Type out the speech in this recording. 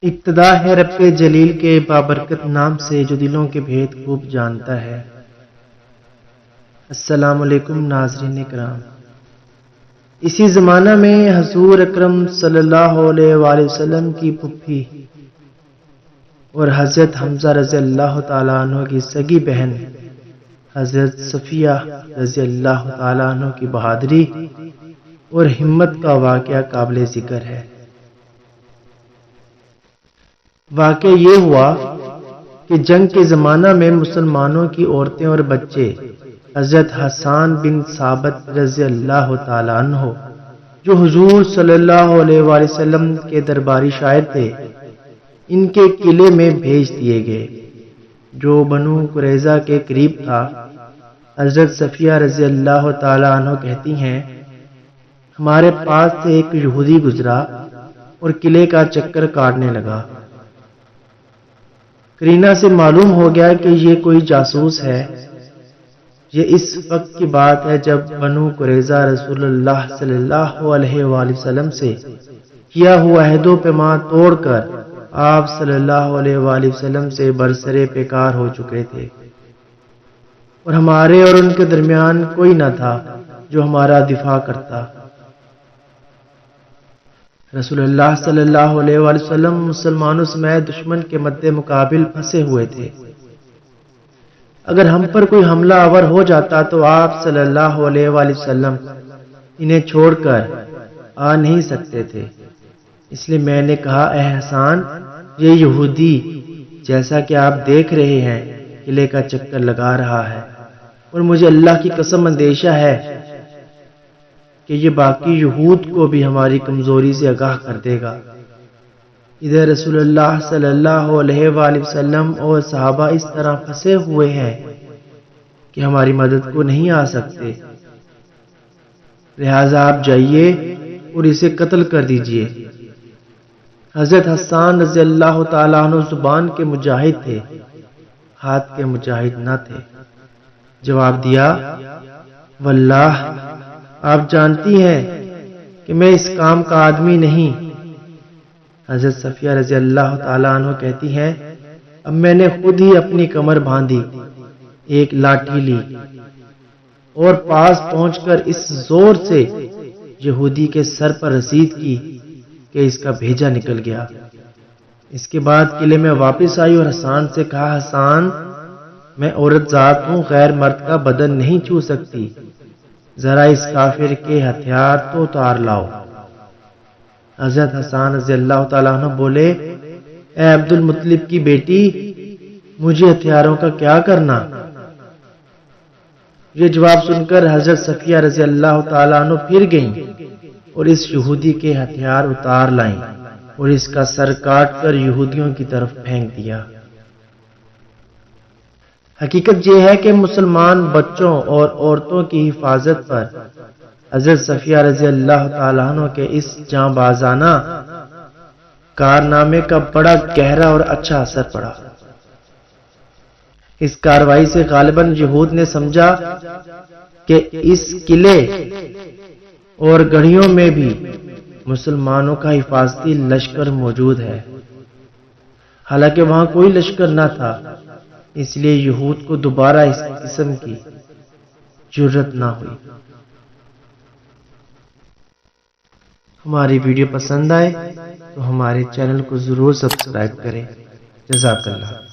ابتدا ہے رب جلیل کے بابرکت نام سے جو دلوں کے بھید خوب جانتا ہے۔ السلام علیکم ناظرین کرام۔ اسی زمانہ میں حضور اکرم صلی اللہ علیہ وآلہ وسلم کی پھوپھی اور حضرت حمزہ رضی اللہ تعالیٰ عنہ کی سگی بہن حضرت صفیہ رضی اللہ تعالیٰ عنہ کی بہادری اور ہمت کا واقعہ قابل ذکر ہے۔ واقعہ یہ ہوا کہ جنگ کے زمانہ میں مسلمانوں کی عورتیں اور بچے حضرت حسان بن ثابت رضی اللہ تعالیٰ عنہ جو حضور صلی اللہ علیہ وآلہ وسلم کے درباری شاعر تھے، ان کے قلعے میں بھیج دیے گئے جو بنو قریظہ کے قریب تھا۔ حضرت صفیہ رضی اللہ تعالیٰ عنہ کہتی ہیں، ہمارے پاس سے ایک یہودی گزرا اور قلعے کا چکر کاٹنے لگا۔ قرینہ سے معلوم ہو گیا کہ یہ کوئی جاسوس ہے۔ یہ اس وقت کی بات ہے جب بنو قریظہ رسول اللہ صلی اللہ علیہ وآلہ وسلم سے کیا ہوا عہد و پیمان توڑ کر آپ صلی اللہ علیہ وآلہ وسلم سے برسرے پیکار ہو چکے تھے، اور ہمارے اور ان کے درمیان کوئی نہ تھا جو ہمارا دفاع کرتا۔ رسول اللہ صلی اللہ علیہ وآلہ وسلم مسلمانوں سمیت دشمن کے مد مقابل پھنسے ہوئے تھے۔ اگر ہم پر کوئی حملہ آور ہو جاتا تو آپ صلی اللہ علیہ وآلہ وسلم انہیں چھوڑ کر آ نہیں سکتے تھے۔ اس لیے میں نے کہا، اے حسان، یہ یہودی جیسا کہ آپ دیکھ رہے ہیں قلعے کا چکر لگا رہا ہے، اور مجھے اللہ کی قسم اندیشہ ہے کہ یہ باقی یہود کو بھی ہماری کمزوری سے آگاہ کر دے گا۔ ادھر رسول اللہ صلی اللہ علیہ وآلہ وسلم اور صحابہ اس طرح پھنسے ہوئے ہیں کہ ہماری مدد کو نہیں آ سکتے، لہذا آپ جائیے اور اسے قتل کر دیجئے۔ حضرت حسان رضی اللہ تعالیٰ عنہ زبان کے مجاہد تھے، ہاتھ کے مجاہد نہ تھے۔ جواب دیا، واللہ آپ جانتی ہیں کہ میں اس کام کا آدمی نہیں۔ حضرت صفیہ رضی اللہ تعالیٰ عنہ کہتی ہیں، اب میں نے خود ہی اپنی کمر باندھی، ایک لاٹھی لی اور پاس پہنچ کر اس زور سے یہودی کے سر پر رسید کی کہ اس کا بھیجا نکل گیا۔ اس کے بعد قلعے میں واپس آئی اور حسان سے کہا، حسان، میں عورت ذات ہوں، غیر مرد کا بدن نہیں چھو سکتی، ذرا اس کافر کے ہتھیار تو اتار لاؤ۔ حضرت حسان رضی اللہ تعالیٰ عنہ بولے، اے عبد المطلب کی بیٹی، مجھے ہتھیاروں کا کیا کرنا؟ یہ جواب سن کر حضرت صفیہ رضی اللہ تعالیٰ عنہ پھر گئیں اور اس یہودی کے ہتھیار اتار لائیں اور اس کا سر کاٹ کر یہودیوں کی طرف پھینک دیا۔ حقیقت یہ ہے کہ مسلمان بچوں اور عورتوں کی حفاظت پر حضرت صفیہ رضی اللہ تعالیٰ عنہ کے اس جاں بازانہ کارنامے کا بڑا گہرا اور اچھا اثر پڑا۔ اس کارروائی سے غالباً یہود نے سمجھا کہ اس قلعے اور گڑھیوں میں بھی مسلمانوں کا حفاظتی لشکر موجود ہے، حالانکہ وہاں کوئی لشکر نہ تھا، اس لیے یہود کو دوبارہ اس قسم کی جرأت نہ ہوئی۔ ہماری ویڈیو پسند آئے تو ہمارے چینل کو ضرور سبسکرائب کریں۔ جزاک اللہ۔